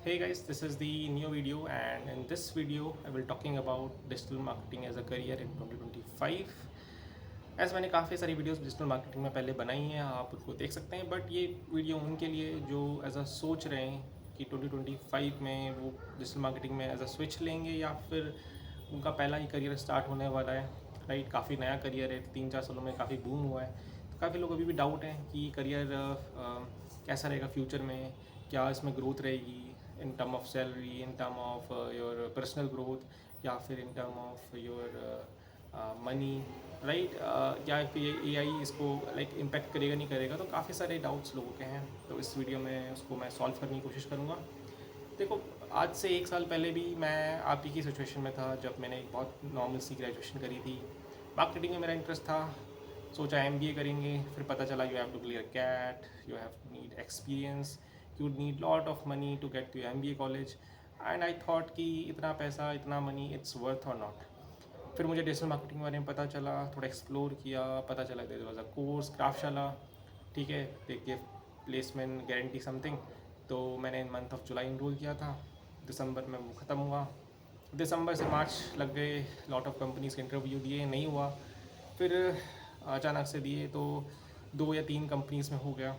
Hey guys, this is the new video, and in this video I will talking about digital marketing as a career in 2025. ऐसे मैंने काफ़ी सारी videos digital marketing में पहले बनाई हैं, आप उनको देख सकते हैं, बट ये वीडियो उनके लिए जो एज अ सोच रहे हैं कि 2025 में वो डिजिटल मार्केटिंग में एज अ स्विच लेंगे या फिर उनका पहला ही करियर स्टार्ट होने वाला है। राइट, काफ़ी नया करियर है, 3-4 सालों में काफ़ी बूम हुआ है, तो काफ़ी लोग अभी भी डाउट है कि करियर कैसा रहेगा फ्यूचर में, क्या इसमें ग्रोथ रहेगी in term of salary, in term of your personal growth, या फिर in term of your money. Right, क्या ए आई इसको लाइक इम्पेक्ट करेगा नहीं करेगा, तो काफ़ी सारे डाउट्स लोगों के हैं, तो इस वीडियो में उसको मैं सॉल्व करने की कोशिश करूँगा। देखो, आज से 1 साल पहले भी मैं आप ही की सिचुएशन में था, जब मैंने एक बहुत नॉर्मल सी ग्रेजुएशन करी थी। मार्केटिंग में मेरा इंटरेस्ट था, सोचा एमबीए करेंगे, फिर पता चला you have to clear CAT, you have need experience, you need lot of money to get to MBA college, and I thought कि इतना पैसा, इतना money, it's worth or not. फिर मुझे डिजिटल मार्केटिंग के बारे में पता चला, थोड़ा एक्सप्लोर किया, पता चला there was a course Craftshala. ठीक है, they give placement guarantee something. तो मैंने in month of July enroll किया था, दिसंबर में वो ख़त्म हुआ। दिसंबर से मार्च लग गए, लॉट ऑफ कंपनीज के इंटरव्यू दिए, नहीं हुआ। फिर अचानक से दिए तो 2 या 3 कंपनीज में हो गया।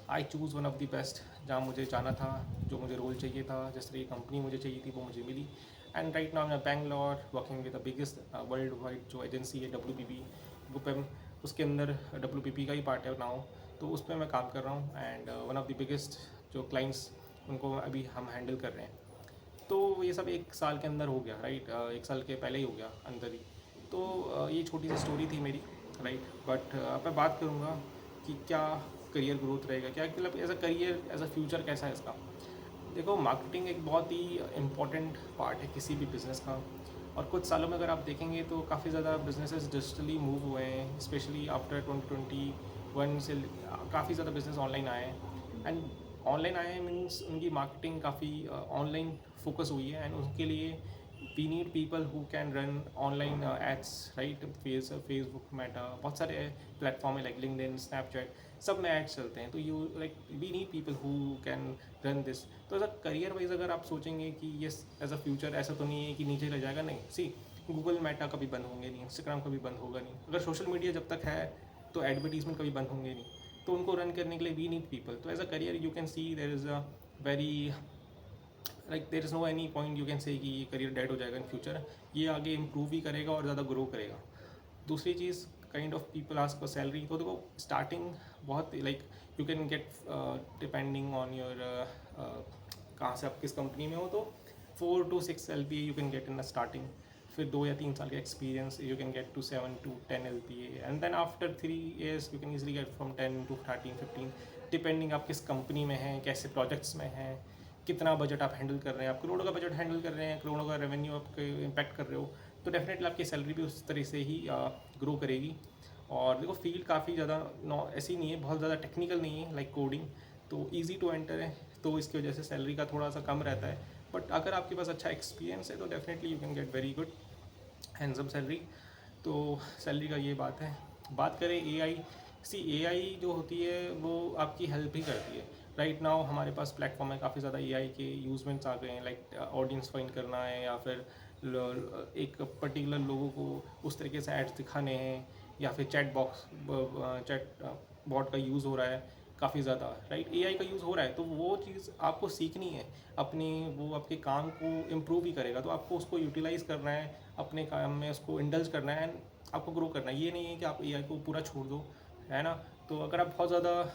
I choose one of the best, जहाँ मुझे जाना था, जो मुझे रोल चाहिए था, जिस तरह की कंपनी मुझे चाहिए थी वो मुझे मिली। एंड राइट नाउ मैं Bangalore working with the biggest world wide जो एजेंसी है WPP ग्रुप, उसके अंदर WPP का ही पार्ट है नाउ, तो उस पर मैं काम कर रहा हूँ। And one of the biggest जो क्लाइंट्स, उनको अभी हम हैंडल कर रहे हैं। तो ये सब 1 साल के अंदर हो गया। राइट, 1 साल के पहले ही हो गया अंदर ही। तो ये छोटी सी स्टोरी थी मेरी। राइट, बट अब मैं बात करूँगा कि क्या करियर ग्रोथ रहेगा, क्या मतलब as a career, as a future कैसा है इसका। देखो, मार्केटिंग एक बहुत ही इम्पॉर्टेंट पार्ट है किसी भी बिज़नेस का, और कुछ सालों में अगर आप देखेंगे तो काफ़ी ज़्यादा बिजनेसेस डिजिटली मूव हुए हैं, स्पेशली आफ्टर 2021 से काफ़ी ज़्यादा बिजनेस ऑनलाइन आए हैं। एंड ऑनलाइन आए हैं मीन्स उनकी मार्केटिंग काफ़ी ऑनलाइन फोकस हुई है, एंड उसके लिए we need people who can run online ads. Right, Facebook, Meta, बहुत सारे प्लेटफॉर्म है लाइक लिंक्डइन, स्नैपचैट, सब में एड्स चलते हैं। तो you like we need people who can run this. तो एज अ करियर वाइज अगर आप सोचेंगे कि यस एज अ फ्यूचर, ऐसा तो नहीं है कि नीचे रह जाएगा, नहीं। सी, गूगल, मेटा कभी बंद होंगे नहीं, इंस्टाग्राम कभी बंद होगा नहीं, अगर सोशल मीडिया जब तक है तो एडवर्टीजमेंट कभी बंद होंगे नहीं। तो उनको रन करने के लिए वी नीड पीपल। तो as a career you can see there is a very like there is no any point you can say कि ये करियर डेड हो जाएगा इन फ्यूचर। ये आगे इम्प्रूव ही करेगा और ज़्यादा ग्रो करेगा। दूसरी चीज़, kind of people ask for salary. तो देखो, स्टार्टिंग बहुत like you can get, depending on your कहाँ से आप किस कंपनी में हो, तो 4 to 6 LPA you can get in the starting. फिर 2 या 3 साल का experience you can get to 7 to 10 LPA, and then after 3 years you can easily get from 10 to 13 15, depending आप किस कंपनी में हैं, कैसे प्रोजेक्ट्स में हैं, कितना बजट आप हैंडल कर रहे हैं। आप करोड़ों का बजट हैंडल कर रहे हैं, करोड़ों का रेवेन्यू आप इम्पैक्ट कर रहे हो, तो डेफिनेटली आपकी सैलरी भी उस तरह से ही ग्रो करेगी। और देखो, फील्ड काफ़ी ज़्यादा ऐसी नहीं है, बहुत ज़्यादा टेक्निकल नहीं है लाइक कोडिंग, तो ईजी टू एंटर है, तो इसकी वजह से सैलरी का थोड़ा सा कम रहता है। बट अगर आपके पास अच्छा एक्सपीरियंस है तो definitely you can get very good handsome salary. तो सैलरी का ये बात है। बात करें एआई, सी एआई जो होती है वो आपकी हेल्प ही करती है। राइट नाउ हमारे पास प्लेटफॉर्म है, काफ़ी ज़्यादा एआई के यूजमेंट्स आ गए हैं, लाइक ऑडियंस फाइंड करना है, या फिर एक पर्टिकुलर लोगों को उस तरीके से एड्स दिखाने हैं, या फिर चैट बॉट का यूज़ हो रहा है काफ़ी ज़्यादा। राइट, एआई का यूज़ हो रहा है, तो वो चीज़ आपको सीखनी है अपनी, वो आपके काम को इम्प्रूव ही करेगा, तो आपको उसको यूटिलाइज़ करना है, अपने काम में उसको इंडल्ज करना है, एंड आपको ग्रो करना है। ये नहीं है कि आप एआई को पूरा छोड़ दो, है ना। तो अगर आप बहुत ज़्यादा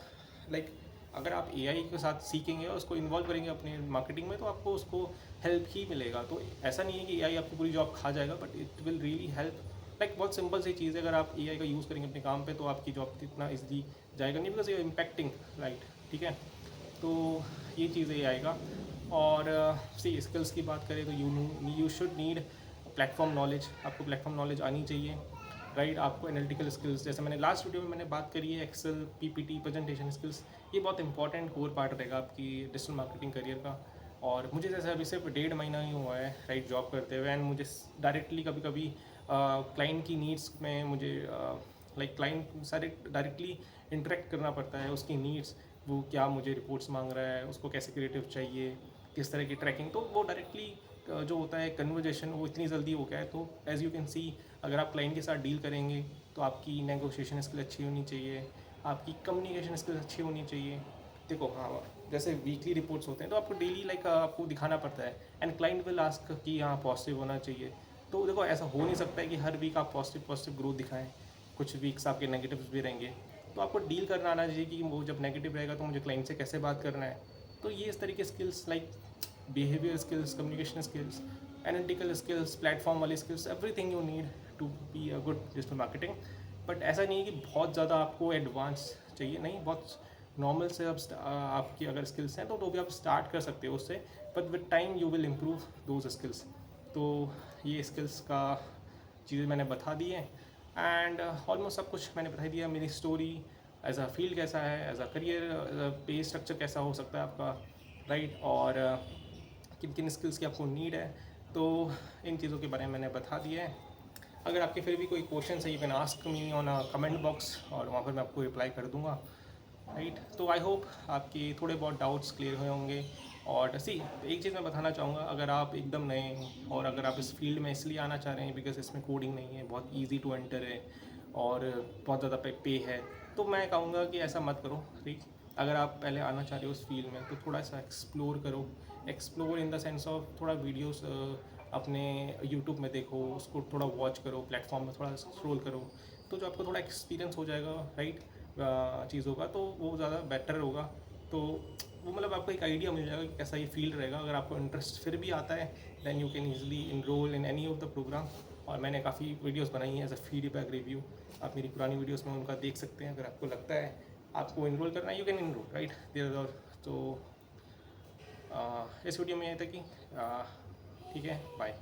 लाइक अगर आप एआई के साथ सीखेंगे और उसको इन्वॉल्व करेंगे अपने मार्केटिंग में, तो आपको उसको हेल्प ही मिलेगा। तो ऐसा नहीं है कि एआई आपकी पूरी जॉब खा जाएगा, but it will really help. Like बहुत सिंपल सी चीज़ है, अगर आप एआई का यूज़ करेंगे अपने काम पे, तो आपकी जॉब इतना ईजिली जाएगा नहीं, बिकॉज ये इम्पैक्टिंग। राइट, ठीक है। तो ये चीज़ ये आएगा। और सी, स्किल्स की बात करें तो you should need platform knowledge, आपको प्लेटफॉर्म नॉलेज आनी चाहिए। राइट, आपको एनालिटिकल स्किल्स, जैसे मैंने लास्ट वीडियो में मैंने बात करी है, एक्सेल, पीपीटी, प्रेजेंटेशन स्किल्स, ये बहुत इंपॉर्टेंट कोर पार्ट रहेगा आपकी डिजिटल मार्केटिंग करियर का। और मुझे जैसे अभी सिर्फ 1.5 महीना ही हुआ है राइट जॉब करते हुए, एंड मुझे डायरेक्टली कभी कभी क्लाइंट की नीड्स में मुझे लाइक क्लाइंट सारे डायरेक्टली इंटरेक्ट करना पड़ता है, उसकी नीड्स, वो क्या मुझे रिपोर्ट्स मांग रहा है, उसको कैसे क्रिएटिव चाहिए, किस तरह की ट्रैकिंग, तो वो डायरेक्टली जो होता है कन्वर्जेशन वो इतनी जल्दी हो गया है। तो एज़ यू कैन सी, अगर आप क्लाइंट के साथ डील करेंगे तो आपकी नेगोशिएशन स्किल अच्छी होनी चाहिए, आपकी कम्युनिकेशन स्किल्स अच्छी होनी चाहिए। देखो हाँ, जैसे वीकली रिपोर्ट्स होते हैं तो आपको डेली लाइक आपको दिखाना पड़ता है, एंड क्लाइंट विल आस्क कि हाँ पॉजिटिव होना चाहिए। तो देखो ऐसा हो नहीं सकता है कि हर वीक आप पॉजिटिव पॉजिटिव ग्रोथ दिखाएं, कुछ वीक्स आपके नेगेटिव्स भी रहेंगे। तो आपको डील करना आना चाहिए कि वो जब नेगेटिव रहेगा तो मुझे क्लाइंट से कैसे बात करना है। तो ये इस तरीके skills like behaviour skills, communication skills, analytical skills, platform वाली skills, everything you need to be a good digital marketing. But ऐसा नहीं है कि बहुत ज़्यादा आपको एडवांस चाहिए, नहीं, बहुत नॉर्मल से अब आपकी अगर स्किल्स हैं तो भी आप स्टार्ट कर सकते हो उससे, but with time you will improve those skills. तो ये स्किल्स का चीज़ें मैंने बता दी हैं, एंड ऑलमोस्ट सब कुछ मैंने बता दिया। मेरी स्टोरी एज अ फील्ड कैसा है, एज अ करियर पे स्ट्रक्चर कैसा हो सकता है आपका, राइट, और किन किन स्किल्स की आपको नीड है, तो इन चीज़ों के बारे में मैंने बता दिया है। अगर आपके फिर भी कोई क्वेश्चन है you can ask me on a comment box, और वहाँ पर मैं आपको रिप्लाई कर दूँगा, राइट। तो आई होप आपके थोड़े बहुत डाउट्स क्लियर हुए होंगे। और सी, एक चीज़ मैं बताना चाहूँगा, अगर आप एकदम नए हैं और अगर आप इस फील्ड में इसलिए आना चाह रहे हैं बिकॉज इसमें कोडिंग नहीं है, बहुत ईजी टू एंटर है और बहुत ज़्यादा पे है, तो मैं कहूँगा कि ऐसा मत करो, ठीक। अगर आप पहले आना चाह रहे हो उस फील्ड में तो थोड़ा सा एक्सप्लोर करो, explore in the sense of थोड़ा वीडियोस अपने यूट्यूब में देखो, उसको थोड़ा वॉच करो, प्लेटफॉर्म में थोड़ा स्क्रॉल करो, तो जो आपको थोड़ा एक्सपीरियंस हो जाएगा, राइट, चीज़ों का, तो वो ज़्यादा बेटर होगा। तो वो मतलब आपको एक आइडिया मिल जाएगा कि कैसा ये फील्ड रहेगा। अगर आपको इंटरेस्ट फिर भी आता है then you can easily enrol in any of the program. और मैंने काफ़ी वीडियोस बनाई हैं एज अ फीडबैक रिव्यू, आप मेरी पुरानी वीडियोस में उनका देख सकते हैं। अगर आपको लगता है आपको इनरोल करना है, you can enrol, right there. तो इस वीडियो में ये था कि ठीक है, बाय।